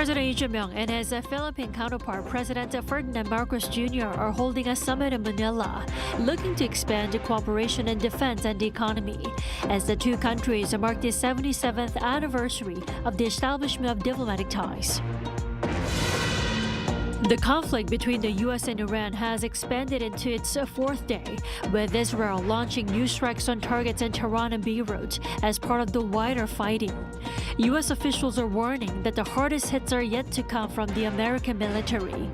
President Lee Jae-myung and his Philippine counterpart, President Ferdinand Marcos Jr., are holding a summit in Manila, looking to expand cooperation in defense and the economy, as the two countries mark the 77th anniversary of the establishment of diplomatic ties. The conflict between the U.S. and Iran has expanded into its fourth day, with Israel launching new strikes on targets in Tehran and Beirut as part of the wider fighting. U.S. officials are warning that the hardest hits are yet to come from the American military.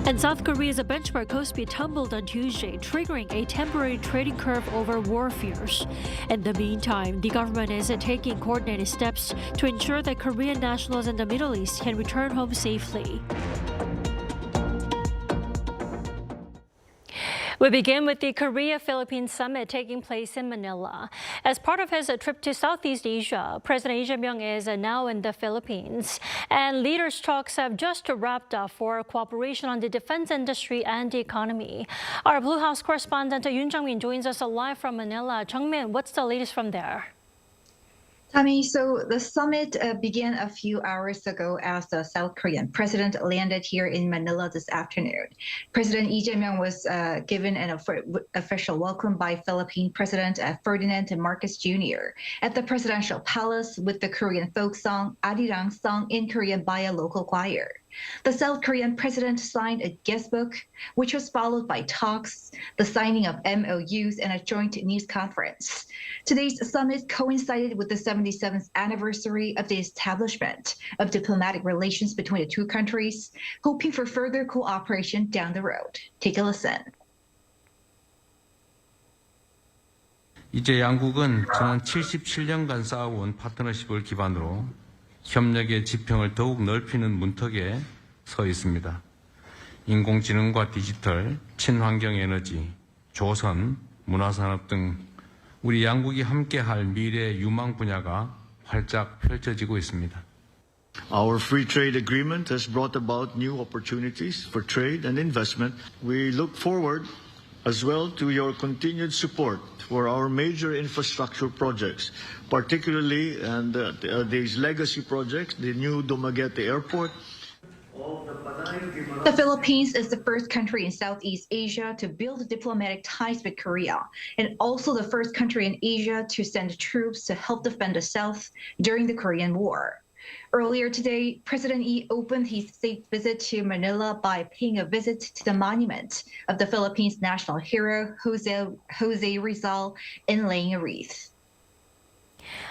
And South Korea's benchmark Kospi tumbled on Tuesday, triggering a temporary trading curve over war fears. In the meantime, the government is taking coordinated steps to ensure that Korean nationals in the Middle East can return home safely. We begin with the Korea-Philippines summit taking place in Manila. As part of his trip to Southeast Asia, President Lee Jae-myung is now in the Philippines. And leaders' talks have just wrapped up for cooperation on the defense industry and the economy. Our Blue House correspondent Yoon Jung-min joins us live from Manila. Jung-min, what's the latest from there? Tammy, so the summit began a few hours ago as the South Korean president landed here in Manila this afternoon. President Lee Jae-myung was given an official welcome by Philippine President Ferdinand Marcos Jr. at the presidential palace with the Korean folk song Arirang sung in Korean by a local choir. The South Korean president signed a guest book, which was followed by talks, the signing of MOUs, and a joint news conference. Today's summit coincided with the 77th anniversary of the establishment of diplomatic relations between the two countries, hoping for further cooperation down the road. Take a listen. 이제 양국은 지난 77년간 쌓아온 파트너십을 기반으로 협력의 지평을 더욱 넓히는 문턱에 서 있습니다. 인공지능과 디지털, 친환경 에너지, 조선, 문화산업 등 우리 양국이 함께할 미래 유망 분야가 활짝 펼쳐지고 있습니다. Our free trade agreement has brought about new opportunities for trade and investment. We look forward as well to your continued support for our major infrastructure projects, particularly these legacy projects, the new Dumaguete Airport. The Philippines is the first country in Southeast Asia to build diplomatic ties with Korea, and also the first country in Asia to send troops to help defend the South during the Korean War. Earlier today, President Lee opened his state visit to Manila by paying a visit to the monument of the Philippines national hero, Jose Rizal, and laying a wreath.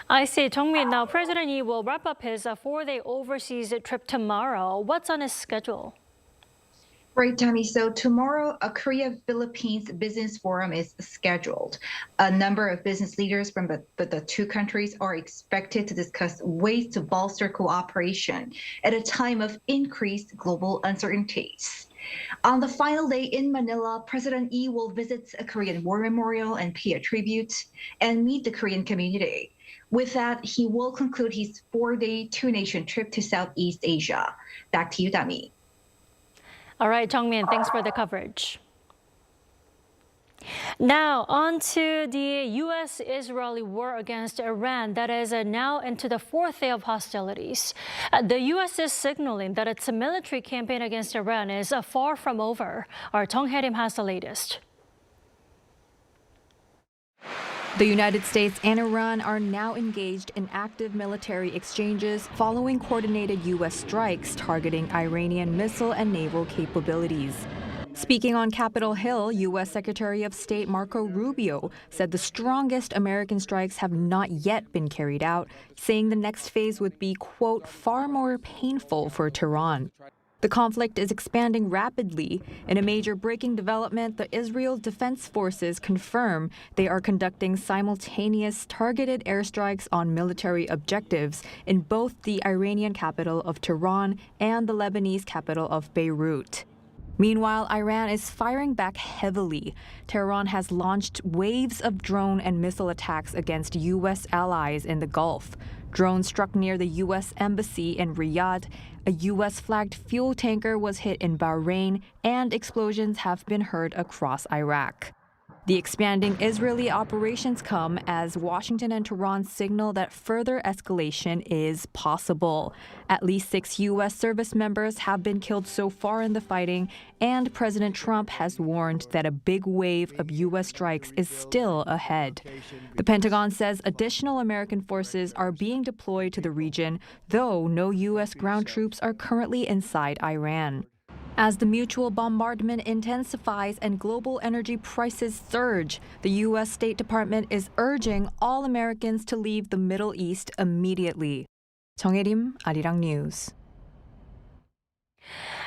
I see. Jung-min, now President Lee will wrap up his four-day overseas trip tomorrow. What's on his schedule? Right, Tammy. So tomorrow, a Korea-Philippines business forum is scheduled. A number of business leaders from the two countries are expected to discuss ways to bolster cooperation at a time of increased global uncertainties. On the final day in Manila, President Lee will visit a Korean War Memorial and pay a tribute and meet the Korean community. With that, he will conclude his four-day two-nation trip to Southeast Asia. Back to you, Tammy. All right, Jung-min, thanks for the coverage. Now, on to the U.S.-Israeli war against Iran that is now into the fourth day of hostilities. The U.S. is signaling that its military campaign against Iran is far from over. Our Jung Hae-rim has the latest. The United States and Iran are now engaged in active military exchanges following coordinated U.S. strikes targeting Iranian missile and naval capabilities. Speaking on Capitol Hill, U.S. Secretary of State Marco Rubio said the strongest American strikes have not yet been carried out, saying the next phase would be, quote, far more painful for Tehran. The conflict is expanding rapidly. In a major breaking development, the Israel Defense Forces confirm they are conducting simultaneous targeted airstrikes on military objectives in both the Iranian capital of Tehran and the Lebanese capital of Beirut. Meanwhile, Iran is firing back heavily. Tehran has launched waves of drone and missile attacks against U.S. allies in the Gulf. Drones struck near the U.S. embassy in Riyadh. A U.S.-flagged fuel tanker was hit in Bahrain, and explosions have been heard across Iraq. The expanding Israeli operations come as Washington and Tehran signal that further escalation is possible. At least 6 U.S. service members have been killed so far in the fighting, and President Trump has warned that a big wave of U.S. strikes is still ahead. The Pentagon says additional American forces are being deployed to the region, though no U.S. ground troops are currently inside Iran. As the mutual bombardment intensifies and global energy prices surge, the U.S. State Department is urging all Americans to leave the Middle East immediately. 정혜림, Arirang News.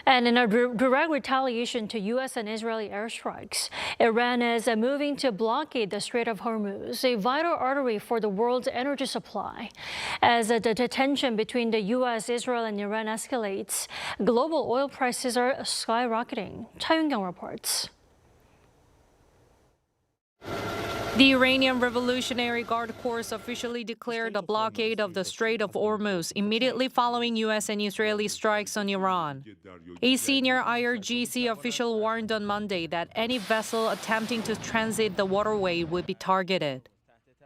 And in a direct retaliation to U.S. and Israeli airstrikes, Iran is moving to blockade the Strait of Hormuz, a vital artery for the world's energy supply. As the tension between the U.S., Israel, and Iran escalates, global oil prices are skyrocketing. Cha Yun-kyung reports. The Iranian Revolutionary Guard Corps officially declared a blockade of the Strait of Hormuz immediately following U.S. and Israeli strikes on Iran. A senior IRGC official warned on Monday that any vessel attempting to transit the waterway would be targeted.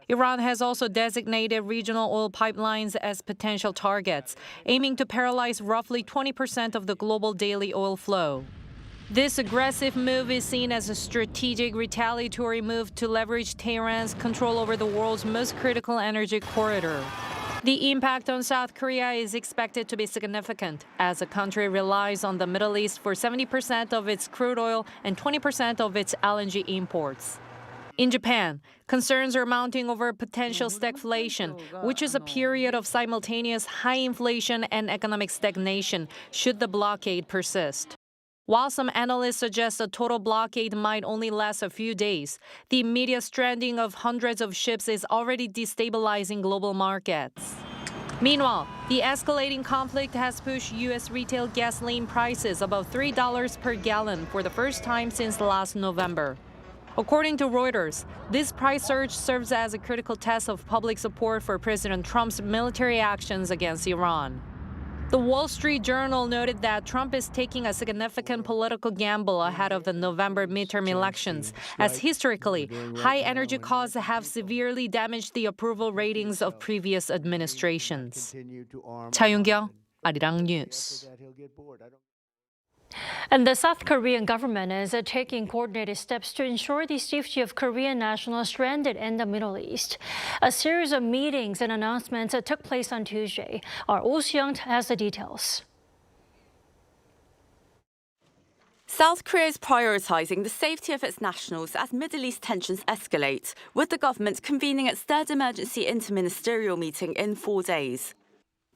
Iran has also designated regional oil pipelines as potential targets, aiming to paralyze roughly 20% of the global daily oil flow. This aggressive move is seen as a strategic retaliatory move to leverage Tehran's control over the world's most critical energy corridor. The impact on South Korea is expected to be significant, as the country relies on the Middle East for 70% of its crude oil and 20% of its LNG imports. In Japan, concerns are mounting over potential stagflation, which is a period of simultaneous high inflation and economic stagnation should the blockade persist. While some analysts suggest a total blockade might only last a few days, the immediate stranding of hundreds of ships is already destabilizing global markets. Meanwhile, the escalating conflict has pushed U.S. retail gasoline prices above $3 per gallon for the first time since last November. According to Reuters, this price surge serves as a critical test of public support for President Trump's military actions against Iran. The Wall Street Journal noted that Trump is taking a significant political gamble ahead of the November midterm elections, as historically, high energy costs have severely damaged the approval ratings of previous administrations. Cha Yun-kyung, Arirang News. And the South Korean government is taking coordinated steps to ensure the safety of Korean nationals stranded in the Middle East. A series of meetings and announcements took place on Tuesday. Our Oh Seung has the details. South Korea is prioritizing the safety of its nationals as Middle East tensions escalate, with the government convening its third emergency interministerial meeting in 4 days.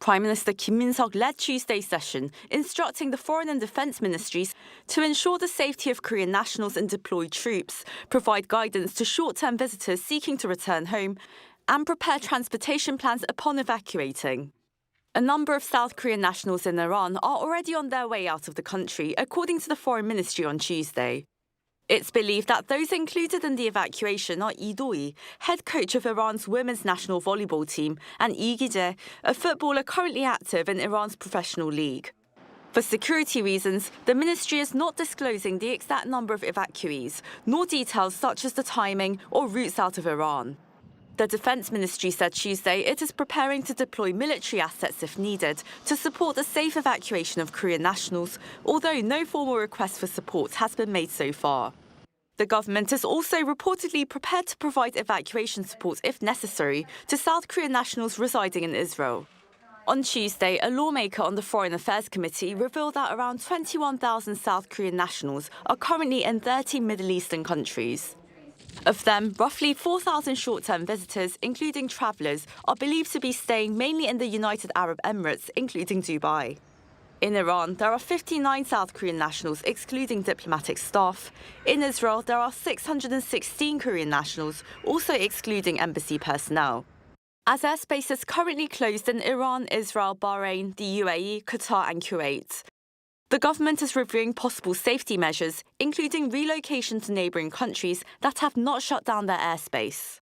Prime Minister Kim Min-seok led Tuesday's session, instructing the Foreign and Defense Ministries to ensure the safety of Korean nationals and deployed troops, provide guidance to short-term visitors seeking to return home, and prepare transportation plans upon evacuating. A number of South Korean nationals in Iran are already on their way out of the country, according to the Foreign Ministry on Tuesday. It's believed that those included in the evacuation are Lee Do-hee, head coach of Iran's women's national volleyball team, and Lee Gi-jae, a footballer currently active in Iran's professional league. For security reasons, the ministry is not disclosing the exact number of evacuees, nor details such as the timing or routes out of Iran. The Defense Ministry said Tuesday it is preparing to deploy military assets if needed to support the safe evacuation of Korean nationals, although no formal request for support has been made so far. The government is also reportedly prepared to provide evacuation support if necessary to South Korean nationals residing in Israel. On Tuesday, a lawmaker on the Foreign Affairs Committee revealed that around 21,000 South Korean nationals are currently in 30 Middle Eastern countries. Of them, roughly 4,000 short-term visitors, including travelers, are believed to be staying mainly in the United Arab Emirates, including Dubai. In Iran, there are 59 South Korean nationals, excluding diplomatic staff. In Israel, there are 616 Korean nationals, also excluding embassy personnel. As airspace is currently closed in Iran, Israel, Bahrain, the UAE, Qatar and Kuwait. The government is reviewing possible safety measures, including relocation to neighbouring countries that have not shut down their airspace.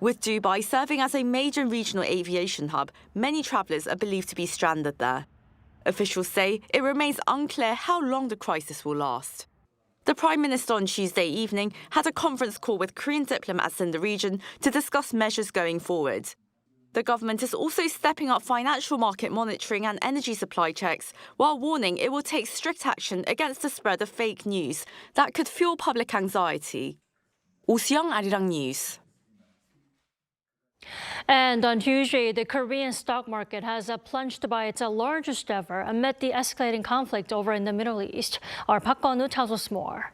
With Dubai serving as a major regional aviation hub, many travellers are believed to be stranded there. Officials say it remains unclear how long the crisis will last. The Prime Minister on Tuesday evening had a conference call with Korean diplomats in the region to discuss measures going forward. The government is also stepping up financial market monitoring and energy supply checks, while warning it will take strict action against the spread of fake news that could fuel public anxiety. Oh Seong, Arirang News. And on Tuesday, the Korean stock market has plunged by its largest ever amid the escalating conflict over in the Middle East. Our Park Kwon-woo tells us more.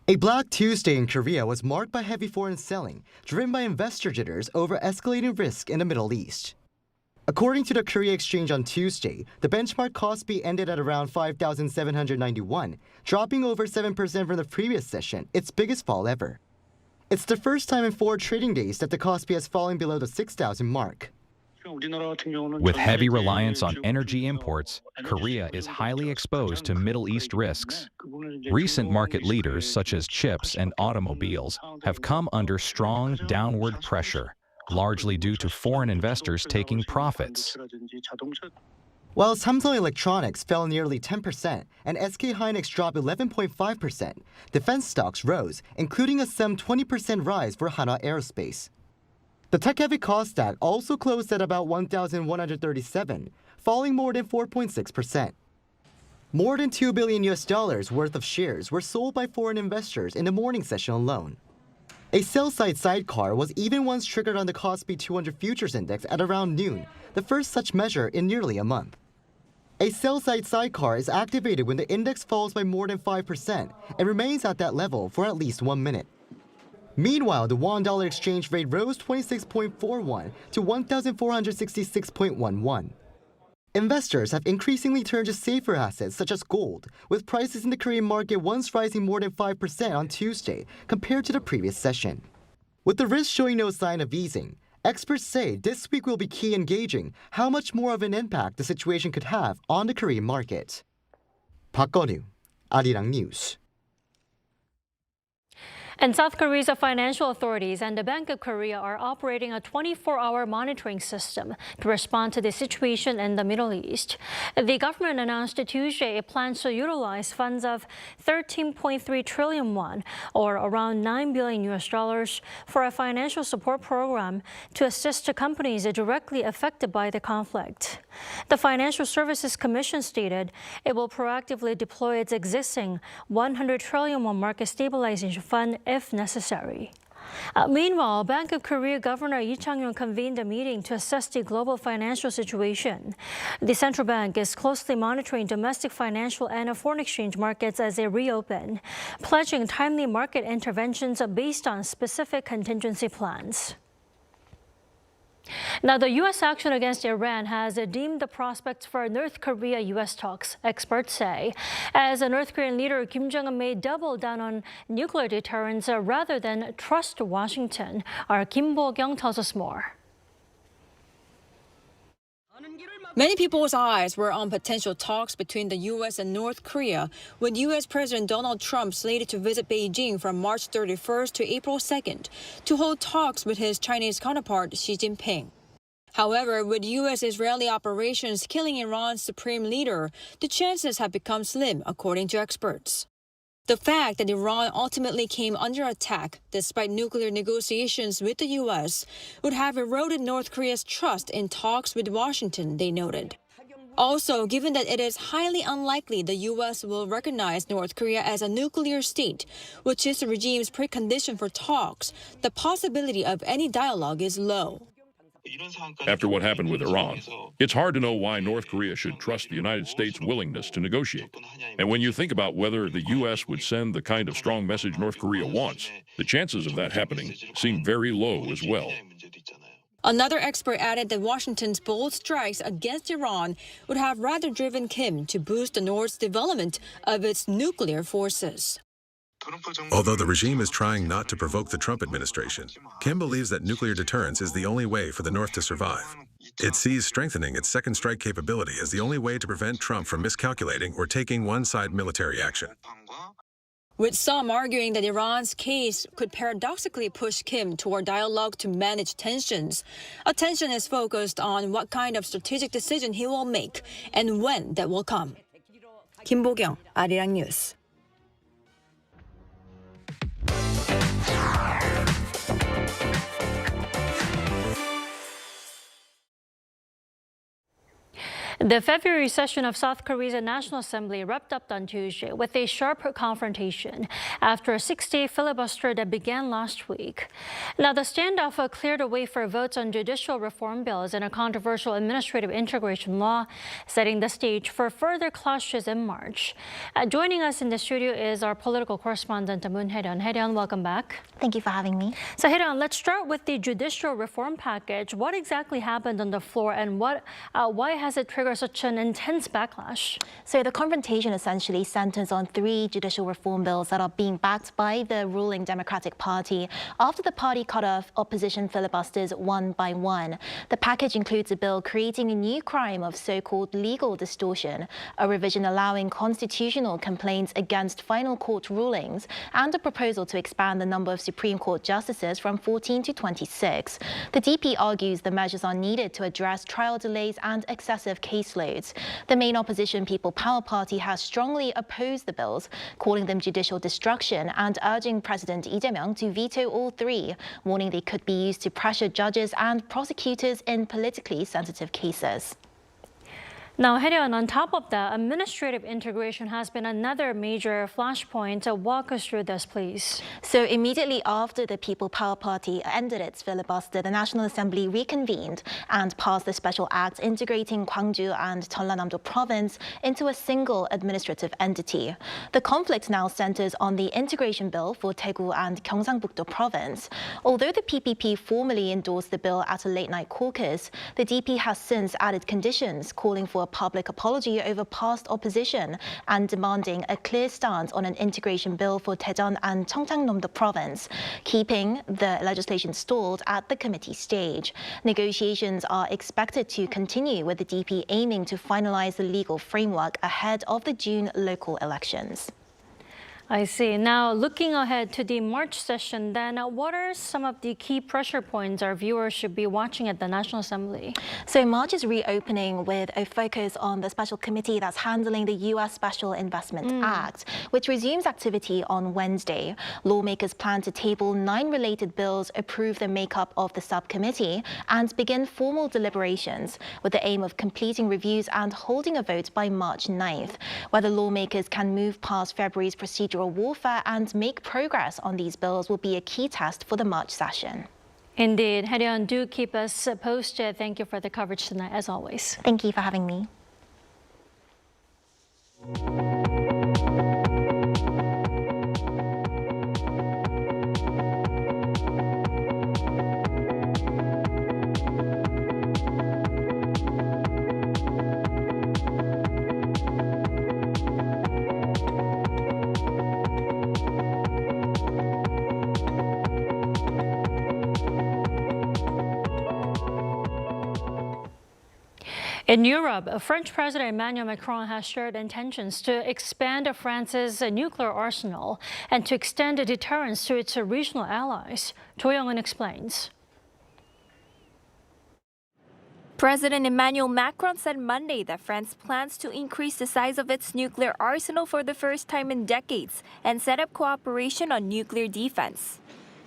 A Black Tuesday in Korea was marked by heavy foreign selling, driven by investor jitters over escalating risk in the Middle East. According to the Korea Exchange on Tuesday, the benchmark Kospi ended at around 5,791, dropping over 7% from the previous session, its biggest fall ever. It's the first time in 4 trading days that the Kospi has fallen below the 6,000 mark. With heavy reliance on energy imports, Korea is highly exposed to Middle East risks. Recent market leaders, such as chips and automobiles, have come under strong downward pressure, largely due to foreign investors taking profits. While Samsung Electronics fell nearly 10% and SK Hynix dropped 11.5%, defense stocks rose, including a some 20% rise for Hanwha Aerospace. The tech-heavy Kosdaq also closed at about 1,137, falling more than 4.6%. More than $2 billion worth of shares were sold by foreign investors in the morning session alone. A sell-side sidecar was even once triggered on the Kospi 200 Futures Index at around noon, the first such measure in nearly a month. A sell-side sidecar is activated when the index falls by more than 5% and remains at that level for at least 1 minute. Meanwhile, the won-dollar exchange rate rose 26.41 to 1,466.11. Investors have increasingly turned to safer assets such as gold, with prices in the Korean market once rising more than 5% on Tuesday compared to the previous session. With the risk showing no sign of easing, experts say this week will be key in gauging how much more of an impact the situation could have on the Korean market. Park Kwon-woo, Arirang News. And South Korea's financial authorities and the Bank of Korea are operating a 24-hour monitoring system to respond to the situation in the Middle East. The government announced Tuesday it plans to utilize funds of 13.3 trillion won, or around $9 billion for a financial support program to assist companies directly affected by the conflict. The Financial Services Commission stated it will proactively deploy its existing 100 trillion won market stabilization fund if necessary. Meanwhile, Bank of Korea Governor Lee Chang-yong convened a meeting to assess the global financial situation. The central bank is closely monitoring domestic financial and foreign exchange markets as they reopen, pledging timely market interventions based on specific contingency plans. Now, the U.S. action against Iran has deemed the prospects for North Korea-U.S. talks, experts say, as the North Korean leader Kim Jong-un may double down on nuclear deterrence rather than trust Washington. Our Kim Bo-kyung tells us more. Many people's eyes were on potential talks between the U.S. and North Korea, with U.S. President Donald Trump slated to visit Beijing from March 31st to April 2nd to hold talks with his Chinese counterpart Xi Jinping. However, with U.S.-Israeli operations killing Iran's supreme leader, the chances have become slim, according to experts. The fact that Iran ultimately came under attack despite nuclear negotiations with the U.S. would have eroded North Korea's trust in talks with Washington, they noted. Also, given that it is highly unlikely the U.S. will recognize North Korea as a nuclear state, which is the regime's precondition for talks, the possibility of any dialogue is low. After what happened with Iran, it's hard to know why North Korea should trust the United States' willingness to negotiate. And when you think about whether the U.S. would send the kind of strong message North Korea wants, the chances of that happening seem very low as well. Another expert added that Washington's bold strikes against Iran would have rather driven Kim to boost the North's development of its nuclear forces. Although the regime is trying not to provoke the Trump administration, Kim believes that nuclear deterrence is the only way for the North to survive. It sees strengthening its second strike capability as the only way to prevent Trump from miscalculating or taking one-side military action. With some arguing that Iran's case could paradoxically push Kim toward dialogue to manage tensions, attention is focused on what kind of strategic decision he will make and when that will come. 김보경, Arirang News. The February session of South Korea's National Assembly wrapped up on Tuesday with a sharp confrontation after a 6-day filibuster that began last week. Now, the standoff cleared a way for votes on judicial reform bills and a controversial administrative integration law, setting the stage for further clashes in March. Joining us in the studio is our political correspondent, Moon Hae-ryun. Hae-ryun, welcome back. Thank you for having me. So, Hae-ryun, let's start with the judicial reform package. What exactly happened on the floor, and why has it triggered such an intense backlash? So the confrontation essentially centers on 3 judicial reform bills that are being backed by the ruling Democratic Party after the party cut off opposition filibusters one by one. The package includes a bill creating a new crime of so-called legal distortion, a revision allowing constitutional complaints against final court rulings, and a proposal to expand the number of Supreme Court justices from 14 to 26. The DP argues the measures are needed to address trial delays and excessive caseloads. The main opposition People Power Party has strongly opposed the bills, calling them judicial destruction and urging President Lee Jae-myung to veto all 3, warning they could be used to pressure judges and prosecutors in politically sensitive cases. Now, Hae-ryun, on top of that, administrative integration has been another major flashpoint. Walk us through this, please. So immediately after the People Power Party ended its filibuster, the National Assembly reconvened and passed the special act integrating Gwangju and Jeollanam-do province into a single administrative entity. The conflict now centers on the integration bill for Daegu and Gyeongsang-buk-do province. Although the PPP formally endorsed the bill at a late-night caucus, the DP has since added conditions calling for a public apology over past opposition and demanding a clear stance on an integration bill for Daejeon and Cheongchang-namdo province, keeping the legislation stalled at the committee stage. Negotiations are expected to continue, with the DP aiming to finalize the legal framework ahead of the June local elections. I see. Now, looking ahead to the March session, then, what are some of the key pressure points our viewers should be watching at the National Assembly? So March is reopening with a focus on the special committee that's handling the U.S. Special Investment Act, which resumes activity on Wednesday. Lawmakers plan to table 9 related bills, approve the makeup of the subcommittee, and begin formal deliberations with the aim of completing reviews and holding a vote by March 9th. Whether lawmakers can move past February's procedural warfare and make progress on these bills will be a key test for the March session. Indeed. Hae-ryun, do keep us posted. Thank you for the coverage tonight, as always. Thank you for having me. In Europe, French President Emmanuel Macron has shared intentions to expand France's nuclear arsenal and to extend deterrence to its regional allies. Jo Young-eun explains. President Emmanuel Macron said Monday that France plans to increase the size of its nuclear arsenal for the first time in decades and set up cooperation on nuclear defense.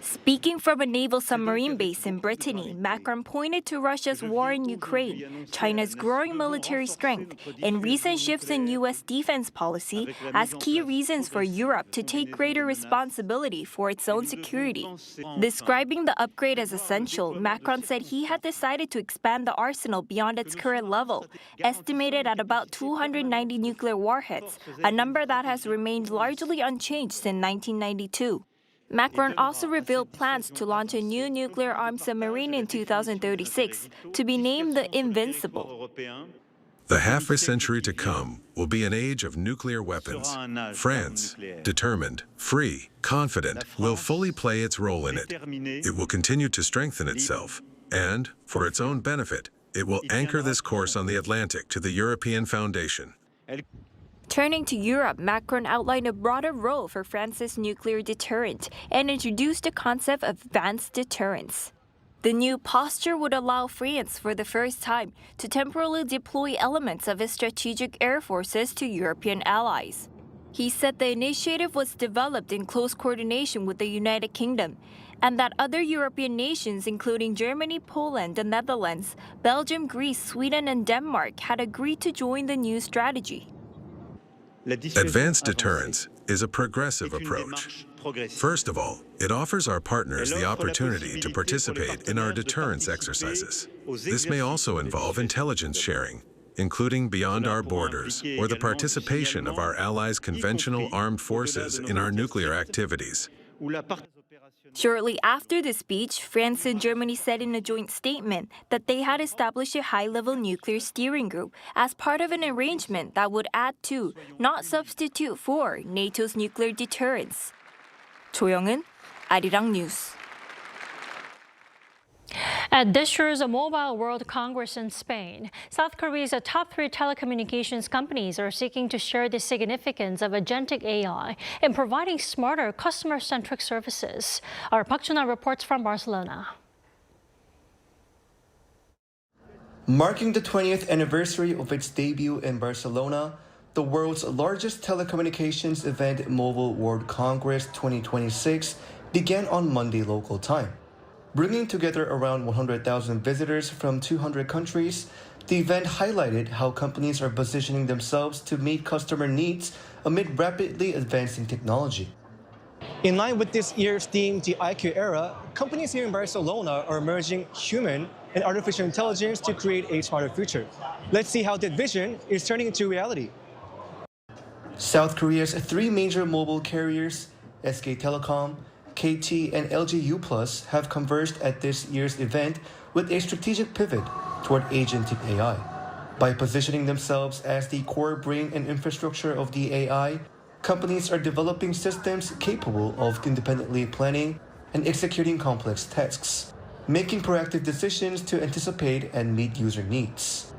Speaking from a naval submarine base in Brittany, Macron pointed to Russia's war in Ukraine, China's growing military strength, and recent shifts in U.S. defense policy as key reasons for Europe to take greater responsibility for its own security. Describing the upgrade as essential, Macron said he had decided to expand the arsenal beyond its current level, estimated at about 290 nuclear warheads, a number that has remained largely unchanged since 1992. Macron also revealed plans to launch a new nuclear-armed submarine in 2036, to be named the Invincible. The half a century to come will be an age of nuclear weapons. France, determined, free, confident, will fully play its role in it. It will continue to strengthen itself, and, for its own benefit, it will anchor this course on the Atlantic to the European foundation. Turning to Europe, Macron outlined a broader role for France's nuclear deterrent and introduced the concept of advanced deterrence. The new posture would allow France for the first time to temporarily deploy elements of its strategic air forces to European allies. He said the initiative was developed in close coordination with the United Kingdom, and that other European nations, including Germany, Poland, the Netherlands, Belgium, Greece, Sweden, and Denmark, had agreed to join the new strategy. Advanced deterrence is a progressive approach. First of all, it offers our partners the opportunity to participate in our deterrence exercises. This may also involve intelligence sharing, including beyond our borders, or the participation of our allies' conventional armed forces in our nuclear activities. Shortly after the speech, France and Germany said in a joint statement that they had established a high-level nuclear steering group as part of an arrangement that would add to, not substitute for, NATO's nuclear deterrence. 조영은, Arirang News. At this year's Mobile World Congress in Spain, South Korea's top 3 telecommunications companies are seeking to share the significance of agentic AI in providing smarter, customer-centric services. Our Park Jun-ah reports from Barcelona. Marking the 20th anniversary of its debut in Barcelona, the world's largest telecommunications event, Mobile World Congress 2026, began on Monday local time. Bringing together around 100,000 visitors from 200 countries, the event highlighted how companies are positioning themselves to meet customer needs amid rapidly advancing technology. In line with this year's theme, the IQ era, companies here in Barcelona are merging human and artificial intelligence to create a smarter future. Let's see how that vision is turning into reality. South Korea's 3 major mobile carriers, SK Telecom, KT, and LG-U+ have converged at this year's event with a strategic pivot toward agentic AI. By positioning themselves as the core brain and infrastructure of the AI, companies are developing systems capable of independently planning and executing complex tasks, making proactive decisions to anticipate and meet user needs.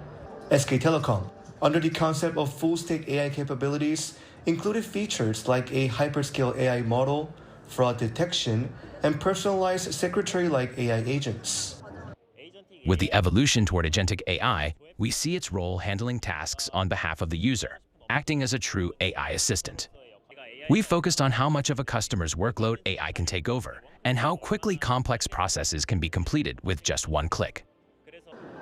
SK Telecom, under the concept of full-stack AI capabilities, included features like a hyperscale AI model, fraud detection, and personalized secretary-like AI agents. With the evolution toward agentic AI, we see its role handling tasks on behalf of the user, acting as a true AI assistant. We focused on how much of a customer's workload AI can take over, and how quickly complex processes can be completed with just one click.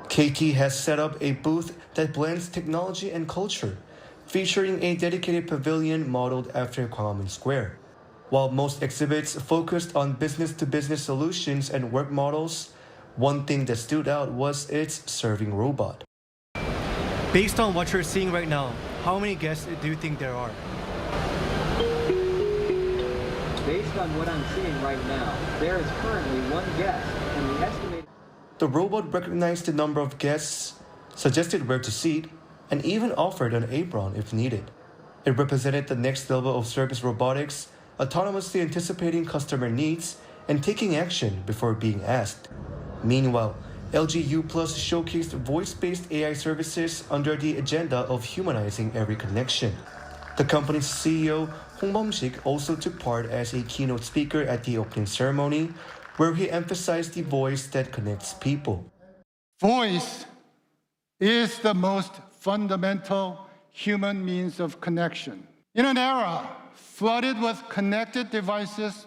KT has set up a booth that blends technology and culture, featuring a dedicated pavilion modeled after Gwanghwamun Square. While most exhibits focused on business-to-business solutions and work models, one thing that stood out was its serving robot. Based on what you're seeing right now, how many guests do you think there are? Based on what I'm seeing right now, there is currently 1 guest, and the estimated... The robot recognized the number of guests, suggested where to seat, and even offered an apron if needed. It represented the next level of service robotics, autonomously anticipating customer needs and taking action before being asked. Meanwhile, LG-U+ showcased voice-based AI services under the agenda of humanizing every connection. The company's CEO, Hansik, also took part as a keynote speaker at the opening ceremony, where he emphasized the voice that connects people. Voice is the most fundamental human means of connection. In an era flooded with connected devices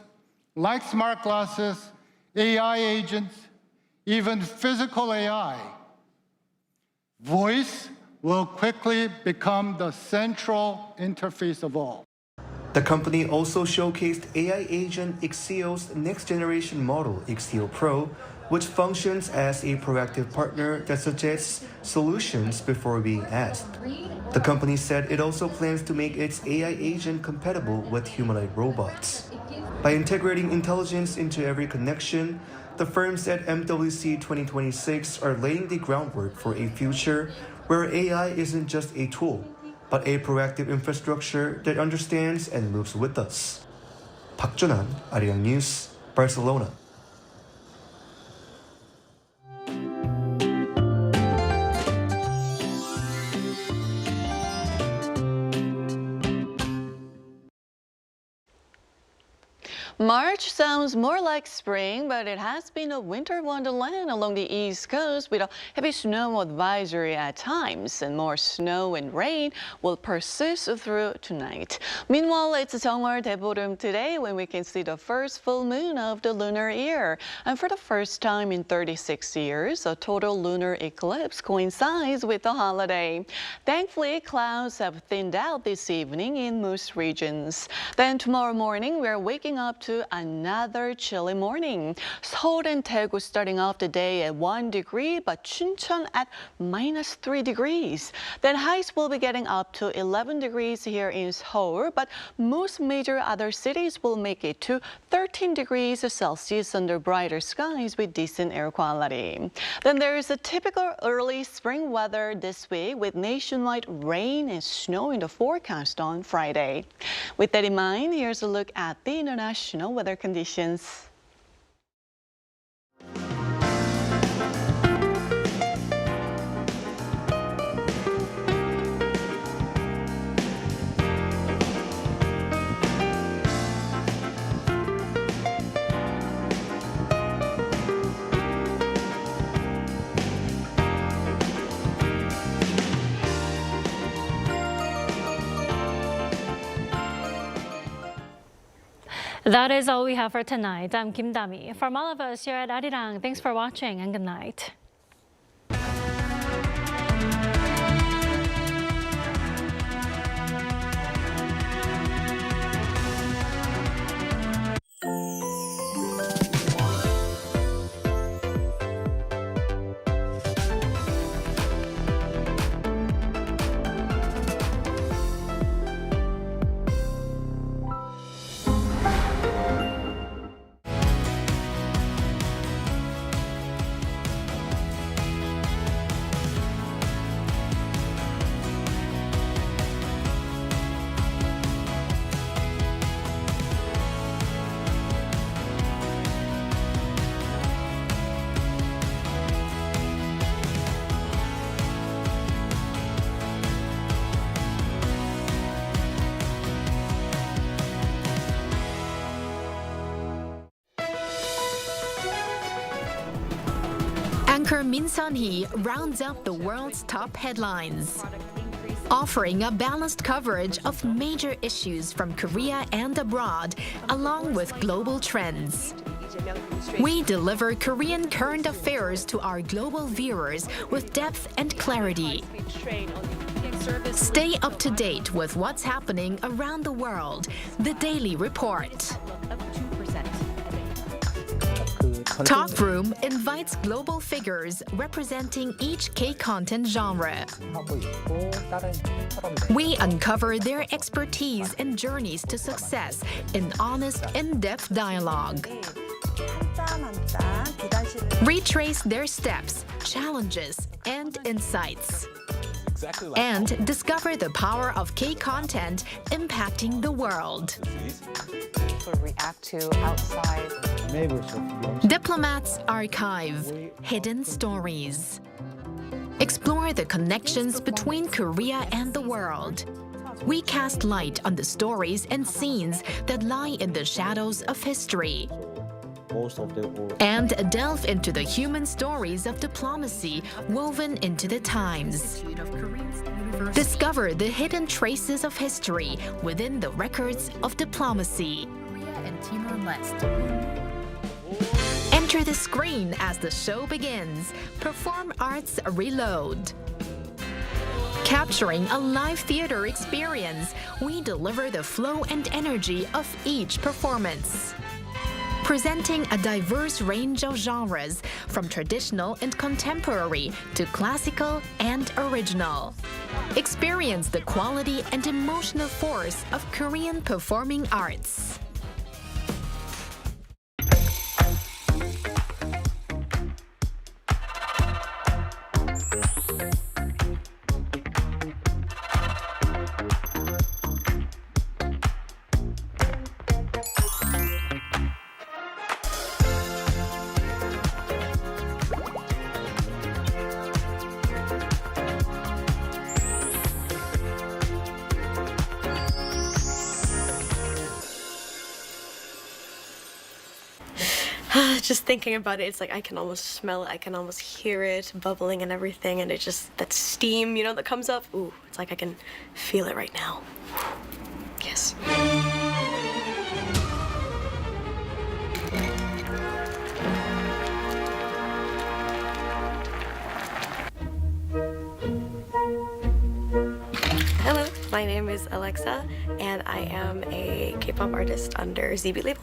like smart glasses, AI agents, even physical AI, voice will quickly become the central interface of all. The company also showcased AI agent Ixio's next-generation model, Ixio Pro, which functions as a proactive partner that suggests solutions before being asked. The company said it also plans to make its AI agent compatible with humanoid robots. By integrating intelligence into every connection, the firms at MWC 2026 are laying the groundwork for a future where AI isn't just a tool, but a proactive infrastructure that understands and moves with us. Park Jun-ah, Arirang News, Barcelona. March sounds more like spring, but it has been a winter wonderland along the East Coast with a heavy snow advisory at times, and more snow and rain will persist through tonight. Meanwhile, it's 정월 대보름 today when we can see the first full moon of the lunar year. And for the first time in 36 years, a total lunar eclipse coincides with the holiday. Thankfully, clouds have thinned out this evening in most regions. Then tomorrow morning, we're waking up to another chilly morning. Seoul and Daegu starting off the day at 1 degree, but Chuncheon at -3 degrees. Then highs will be getting up to 11 degrees here in Seoul, but most major other cities will make it to 13 degrees Celsius under brighter skies with decent air quality. Then there is a typical early spring weather this week with nationwide rain and snow in the forecast on Friday. With that in mind, here's a look at the international weather conditions. That is all we have for tonight. I'm Kim Dami. From all of us here at Arirang, thanks for watching and good night. Anchor Min Sun-hee rounds up the world's top headlines, offering a balanced coverage of major issues from Korea and abroad, along with global trends. We deliver Korean current affairs to our global viewers with depth and clarity. Stay up to date with what's happening around the world. The Daily Report. Talk Room invites global figures representing each K-content genre. We uncover their expertise and journeys to success in honest, in-depth dialogue. Retrace their steps, challenges, and insights. And discover the power of K-content impacting the world. React to outside. Diplomats Archive, Hidden Stories. Explore the connections between Korea and the world. We cast light on the stories and scenes that lie in the shadows of history. And delve into the human stories of diplomacy woven into the times. Discover the hidden traces of history within the records of diplomacy. And Timor-Leste. Enter the screen as the show begins. Perform Arts Reload. Capturing a live theater experience, we deliver the flow and energy of each performance. Presenting a diverse range of genres, from traditional and contemporary to classical and original. Experience the quality and emotional force of Korean performing arts. just thinking about it, it's like I can almost smell it, I can almost hear it bubbling and everything, and it just, that steam, that comes up, ooh, it's like I can feel it right now. Yes. Hello, my name is Alexa, and I am a K-pop artist under ZB label.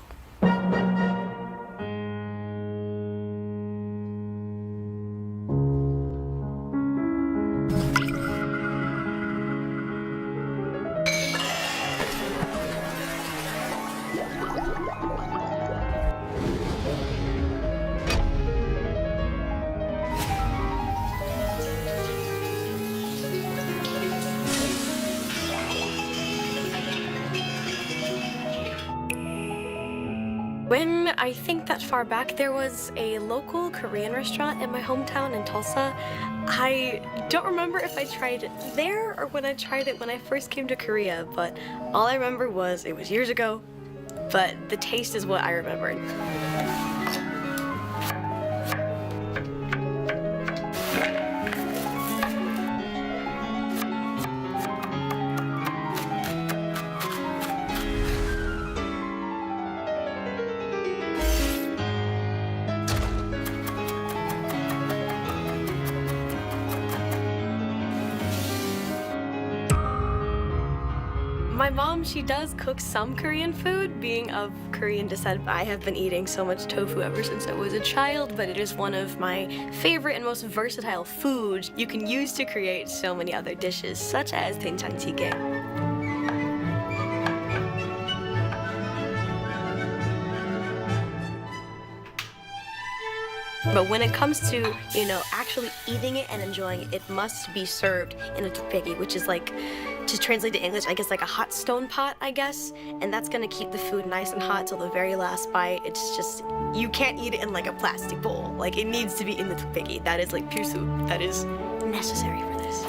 When I think that far back, there was a local Korean restaurant in my hometown in Tulsa. I don't remember if I tried it there or when I tried it when I first came to Korea, but all I remember was it was years ago, but the taste is what I remembered. My mom, she does cook some Korean food. Being of Korean descent, I have been eating so much tofu ever since I was a child, but it is one of my favorite and most versatile foods you can use to create so many other dishes, such as 된장찌개. But when it comes to, actually eating it and enjoying it, it must be served in a tteokbokki, which is like, to translate to English, I guess like a hot stone pot, I guess. And that's gonna keep the food nice and hot till the very last bite. It's just, you can't eat it in like a plastic bowl. Like, it needs to be in the tteokbokki. That is like 필수. That is necessary for this.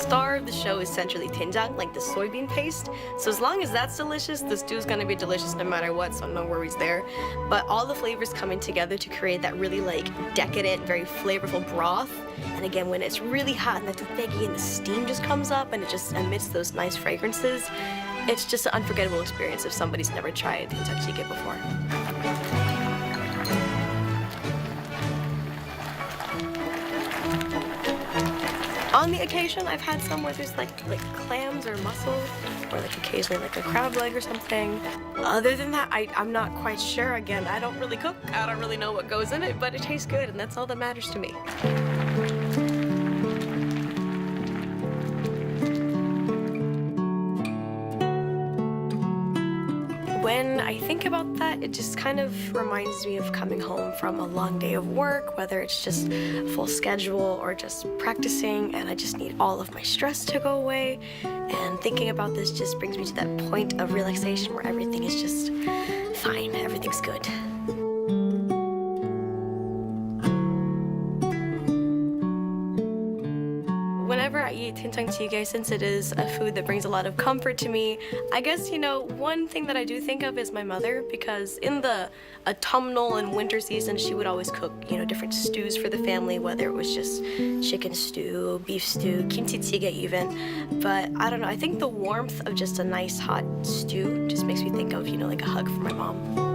Star of the show is centrally doenjang, like the soybean paste. So as long as that's delicious, the stew's gonna be delicious no matter what, so no worries there. But all the flavors coming together to create that really like decadent, very flavorful broth. And again, when it's really hot in the tteokbokki and the steam just comes up and it just emits those nice fragrances, it's just an unforgettable experience if somebody's never tried 된장찌개 before. On the occasion, I've had some where there's like clams or mussels, or like occasionally like a crab leg or something. Other than that, I'm not quite sure. Again, I don't really cook. I don't really know what goes in it, but it tastes good, and that's all that matters to me. When I think about that, it just kind of reminds me of coming home from a long day of work, whether it's just full schedule or just practicing, and I just need all of my stress to go away. And thinking about this just brings me to that point of relaxation where everything is just fine, everything's good. Whenever I eat 된장찌개, since it is a food that brings a lot of comfort to me, I guess, one thing that I do think of is my mother, because in the autumnal and winter season, she would always cook, different stews for the family, whether it was just chicken stew, beef stew, kimchi-jjigae even. But I don't know, I think the warmth of just a nice hot stew just makes me think of, like a hug from my mom.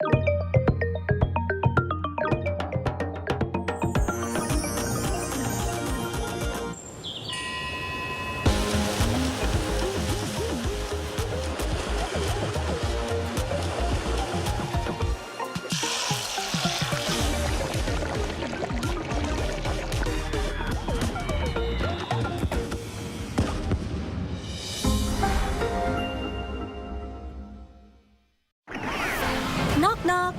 Knock knock!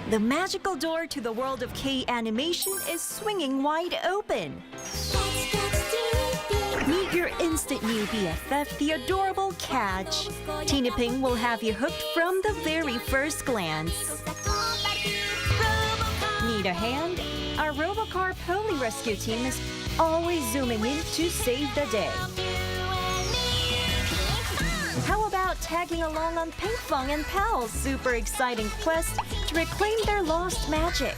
The magical door to the world of K-animation is swinging wide open. Meet your instant new BFF, the adorable Catch. Tina Ping will have you hooked from the very first glance. Need a hand? Our Robocar Pony Rescue team is always zooming in to save the day. How about tagging along on Pink Fong and Pal's super exciting quest to reclaim their lost magic?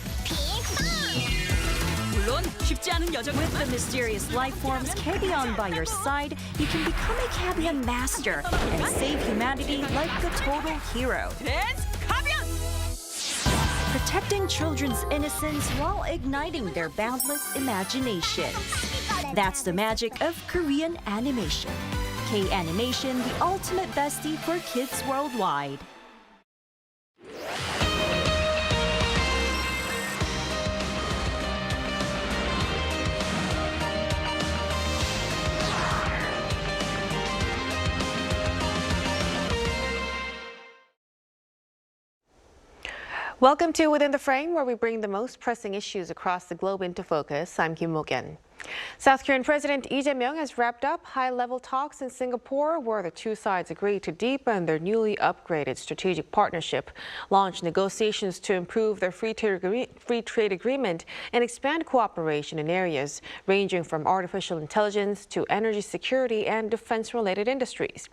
With the mysterious life forms Cabion by your side, you can become a Cabion master and save humanity like a total hero. Protecting children's innocence while igniting their boundless imaginations. That's the magic of Korean animation. K-animation, the ultimate bestie for kids worldwide. Welcome to Within the Frame, where we bring the most pressing issues across the globe into focus. I'm Kim Mo-gen. South Korean President Lee Jae-myung has wrapped up high-level talks in Singapore, where the two sides agreed to deepen their newly upgraded strategic partnership, launch negotiations to improve their free trade agreement, and expand cooperation in areas ranging from artificial intelligence to energy security and defense-related industries.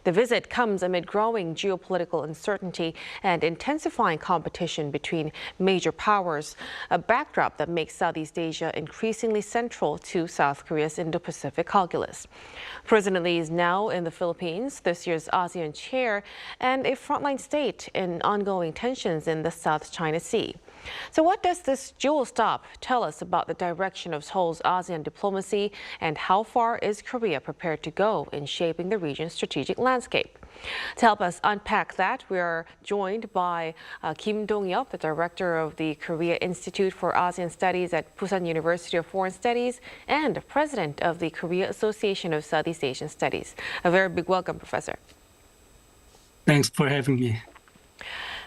The visit comes amid growing geopolitical uncertainty and intensifying competition between major powers, a backdrop that makes Southeast Asia increasingly central to South Korea's Indo-Pacific calculus. President Lee is now in the Philippines, this year's ASEAN chair, and a frontline state in ongoing tensions in the South China Sea. So what does this dual stop tell us about the direction of Seoul's ASEAN diplomacy, and how far is Korea prepared to go in shaping the region's strategic landscape? To help us unpack that, we are joined by Kim Dong-yeop, the director of the Korea Institute for ASEAN Studies at Busan University of Foreign Studies and president of the Korea Association of Southeast Asian Studies. A very big welcome, Professor. Thanks for having me.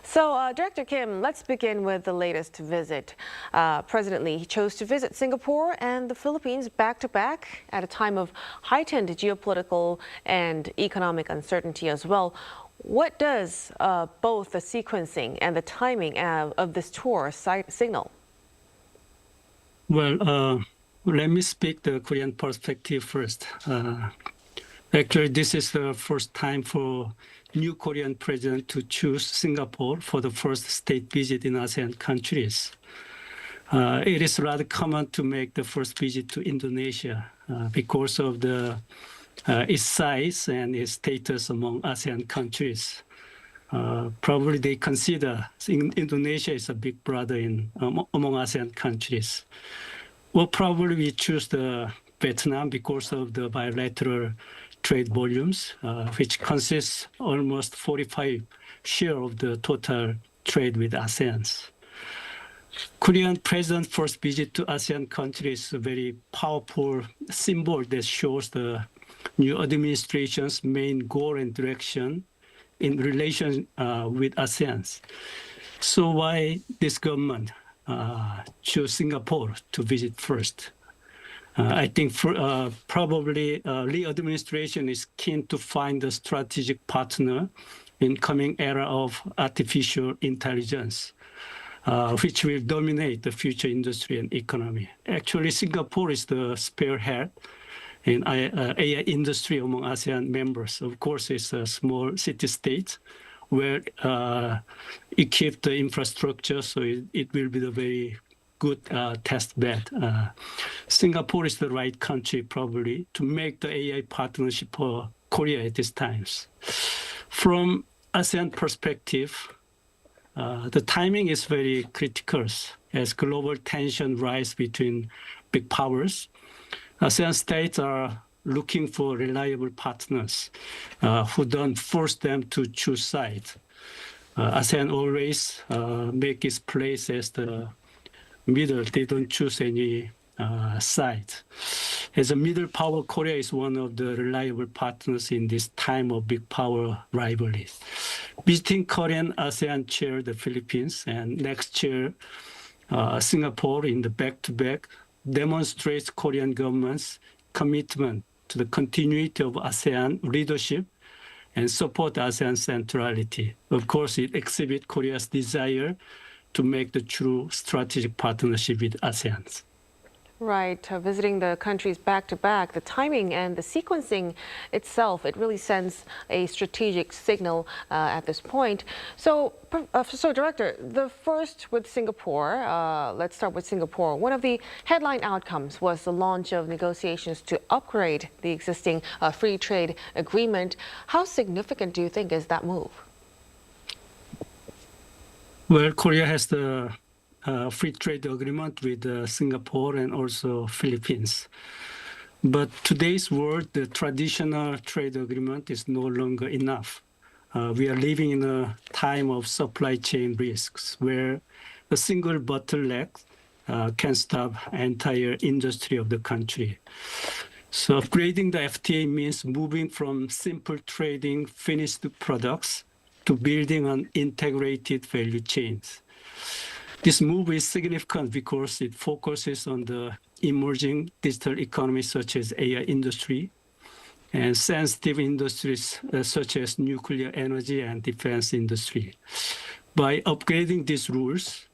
So, Director Kim, let's begin with the latest visit. President Lee chose to visit Singapore and the Philippines back-to-back at a time of heightened geopolitical and economic uncertainty as well. What does both the sequencing and the timing of this tour signal? Well, let me speak the Korean perspective first. Actually, this is the first time for new Korean president to choose Singapore for the first state visit in ASEAN countries. It is rather common to make the first visit to Indonesia because of its size and its status among ASEAN countries. Probably they consider Indonesia is a big brother among ASEAN countries. Well, probably we choose the Vietnam because of the bilateral trade volumes, which consists almost 45% share of the total trade with ASEAN. Korean president's first visit to ASEAN countries is a very powerful symbol that shows the new administration's main goal and direction in relation with ASEAN. So why this government chose Singapore to visit first? I think probably Lee administration is keen to find a strategic partner in coming era of artificial intelligence, which will dominate the future industry and economy. Actually, Singapore is the spearhead in AI industry among ASEAN members. Of course, it's a small city-state where equip the infrastructure, so it will be the very good test bed. Singapore is the right country probably to make the AI partnership for Korea at these times. From ASEAN perspective, The timing is very critical as global tension rise between big powers. ASEAN states are looking for reliable partners who don't force them to choose sides. ASEAN always make its place as the middle. They don't choose any side. As a middle power, Korea is one of the reliable partners in this time of big power rivalries. Visiting Korean ASEAN chair the Philippines and next chair Singapore in the back-to-back demonstrates Korean government's commitment to the continuity of ASEAN leadership and support ASEAN centrality. Of course, it exhibits Korea's desire to make the true strategic partnership with ASEAN. Right, visiting the countries back-to-back, the timing and the sequencing itself, it really sends a strategic signal at this point. So, Director, the first with Singapore, let's start with Singapore. One of the headline outcomes was the launch of negotiations to upgrade the existing free trade agreement. How significant do you think is that move? Well, Korea has the free trade agreement with Singapore and also Philippines. But today's world, the traditional trade agreement is no longer enough. We are living in a time of supply chain risks where a single bottleneck can stop entire industry of the country. So upgrading the FTA means moving from simple trading finished products to building an integrated value chains. This move is significant because it focuses on the emerging digital economy such as AI industry and sensitive industries such as nuclear energy and defense industry. By upgrading these rules,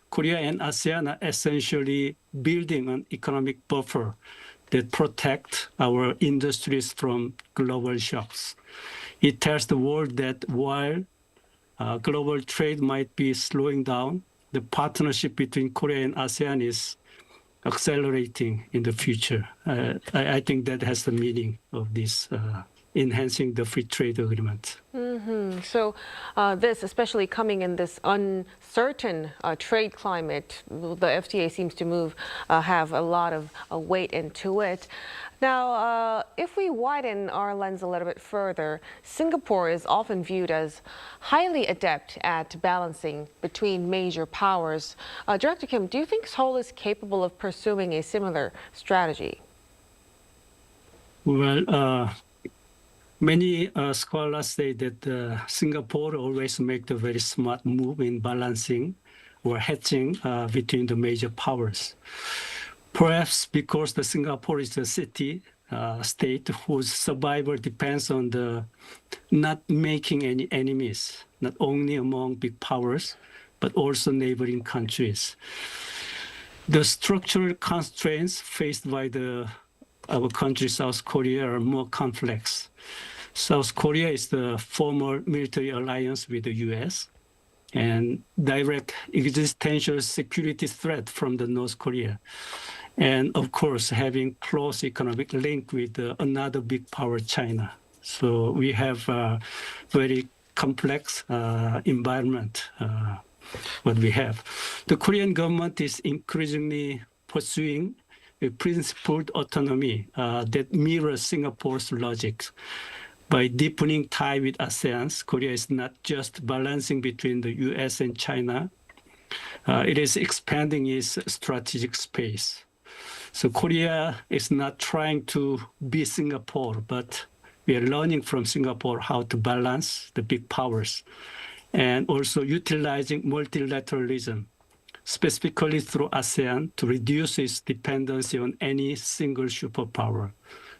Korea and ASEAN are essentially building an economic buffer that protect our industries from global shocks. It tells the world that while global trade might be slowing down, the partnership between Korea and ASEAN is accelerating in the future. I think that has the meaning of this enhancing the free trade agreement. So this, especially coming in this uncertain trade climate, the FTA seems to have a lot of weight into it. Now, if we widen our lens a little bit further, Singapore is often viewed as highly adept at balancing between major powers. Director Kim, do you think Seoul is capable of pursuing a similar strategy? Well, many scholars say that Singapore always makes a very smart move in balancing or hedging between the major powers. Perhaps because the Singapore is a state whose survival depends on the not making any enemies, not only among big powers, but also neighboring countries. The structural constraints faced by our country, South Korea, are more complex. South Korea is the former military alliance with the U.S. and direct existential security threat from the North Korea. And of course, having close economic link with another big power, China. So we have a very complex environment, what we have. The Korean government is increasingly pursuing a principled autonomy that mirrors Singapore's logic. By deepening tie with ASEAN, Korea is not just balancing between the U.S. and China, it is expanding its strategic space. So Korea is not trying to be Singapore, but we are learning from Singapore how to balance the big powers and also utilizing multilateralism, specifically through ASEAN, to reduce its dependency on any single superpower,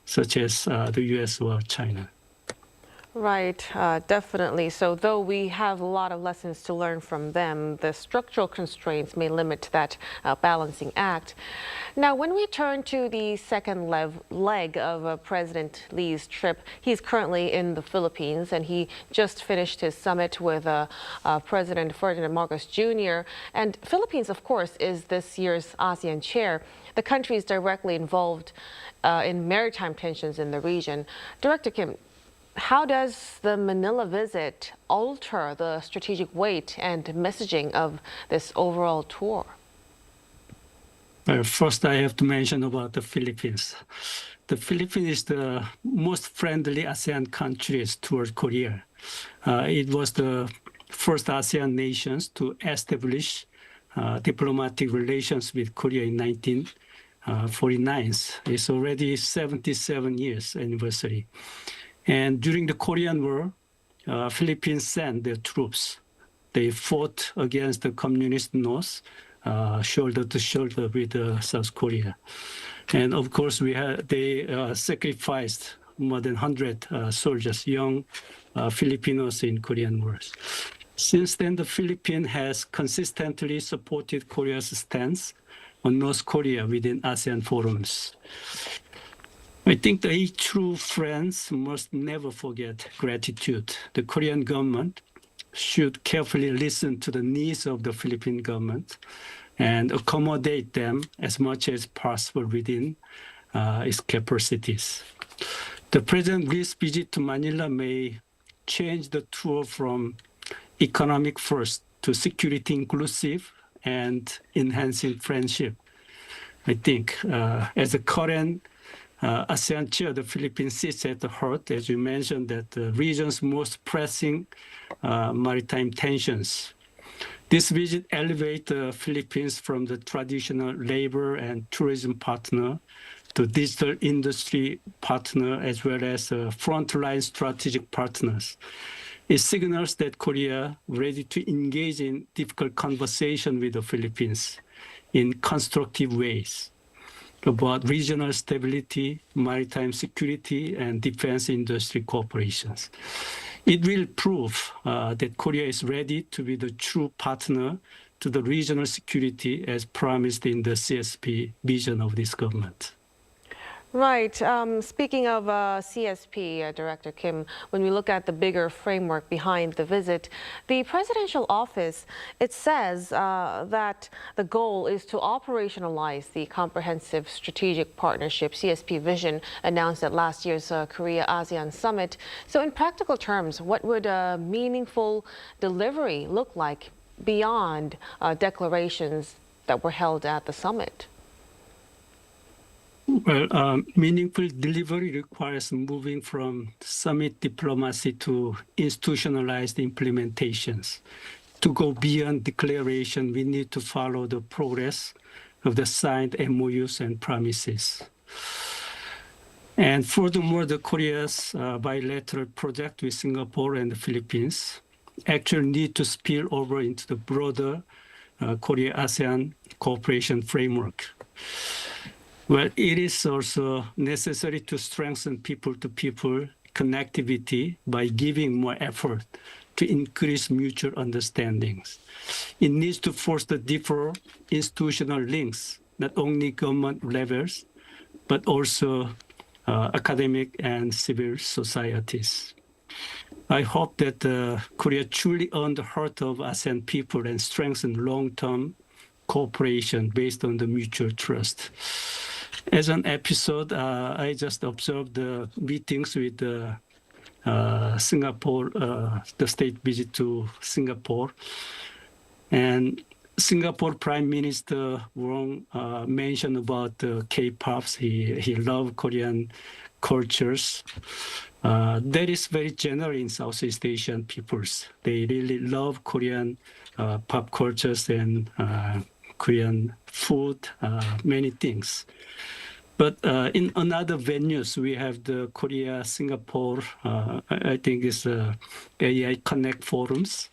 such as the U.S. or China. Right, definitely. So though we have a lot of lessons to learn from them, the structural constraints may limit that balancing act. Now, when we turn to the second leg of President Lee's trip, he's currently in the Philippines, and he just finished his summit with President Ferdinand Marcos Jr. And Philippines, of course, is this year's ASEAN chair. The country is directly involved in maritime tensions in the region. Director Kim, How does the Manila visit alter the strategic weight and messaging of this overall tour? First, I have to mention about the Philippines. The Philippines is the most friendly ASEAN countries toward Korea. It was the first ASEAN nations to establish diplomatic relations with Korea in 1949. It's already 77 years anniversary. And during the Korean War, Philippines sent their troops. They fought against the communist North, shoulder to shoulder with South Korea. And of course, they sacrificed more than 100 soldiers, young Filipinos in Korean wars. Since then, the Philippines has consistently supported Korea's stance on North Korea within ASEAN forums. I think the true friends must never forget gratitude. The Korean government should carefully listen to the needs of the Philippine government and accommodate them as much as possible within its capacities. The President's visit to Manila may change the tour from economic first to security inclusive and enhancing friendship. I think as a current ASEAN chair, the Philippines sits at the heart, as you mentioned, that the region's most pressing maritime tensions. This visit elevates the Philippines from the traditional labor and tourism partner to digital industry partner, as well as frontline strategic partners. It signals that Korea is ready to engage in difficult conversation with the Philippines in constructive ways about regional stability, maritime security, and defense industry cooperations. It will prove that Korea is ready to be the true partner to the regional security as promised in the CSP vision of this government. Right. Speaking of CSP, Director Kim, when we look at the bigger framework behind the visit, the presidential office, it says that the goal is to operationalize the comprehensive strategic partnership CSP vision announced at last year's Korea-ASEAN summit. So in practical terms, what would a meaningful delivery look like beyond declarations that were held at the summit? Well, meaningful delivery requires moving from summit diplomacy to institutionalized implementations. To go beyond declaration, we need to follow the progress of the signed MOUs and promises. And furthermore, the Korea's bilateral project with Singapore and the Philippines actually need to spill over into the broader Korea-ASEAN cooperation framework. Well, it is also necessary to strengthen people-to-people connectivity by giving more effort to increase mutual understandings. It needs to foster deeper institutional links, not only government levels, but also academic and civil societies. I hope that Korea truly earned the heart of ASEAN people and strengthen long-term cooperation based on the mutual trust. As an episode, I just observed the meetings with Singapore, the state visit to Singapore. And Singapore Prime Minister Wong mentioned about K-pops. He loved Korean cultures. That is very general in Southeast Asian peoples. They really love Korean pop cultures and Korean food, many things. But in another venues, we have the Korea-Singapore, I think it's AI Connect forums.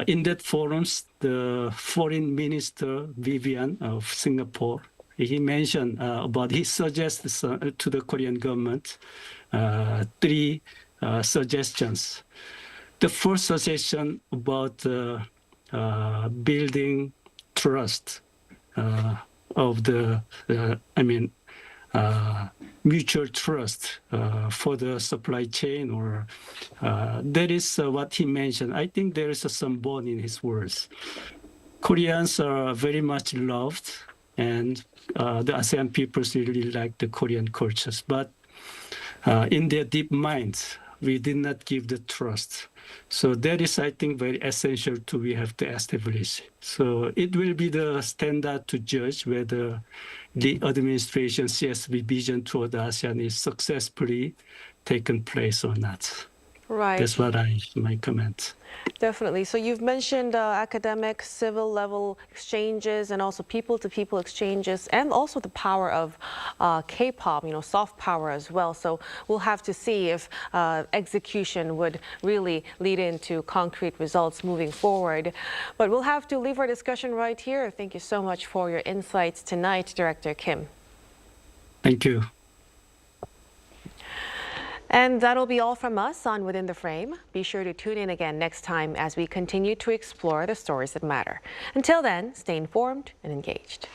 In that forums, the foreign minister, Vivian of Singapore, he mentioned about, he suggests to the Korean government 3 suggestions. The first suggestion about building trust of the, mutual trust for the supply chain, or that is what he mentioned. I think there is some bone in his words. Koreans are very much loved, and the ASEAN peoples really like the Korean cultures. But in their deep minds, we did not give the trust. So that is, I think, very essential to we have to establish. So it will be the standard to judge whether the administration CSB vision toward ASEAN is successfully taken place or not. Right. That's what my comment. Definitely. So you've mentioned academic, civil level exchanges and also people-to-people exchanges and also the power of K-pop, soft power as well. So we'll have to see if execution would really lead into concrete results moving forward. But we'll have to leave our discussion right here. Thank you so much for your insights tonight, Director Kim. Thank you. And that'll be all from us on Within the Frame. Be sure to tune in again next time as we continue to explore the stories that matter. Until then, stay informed and engaged.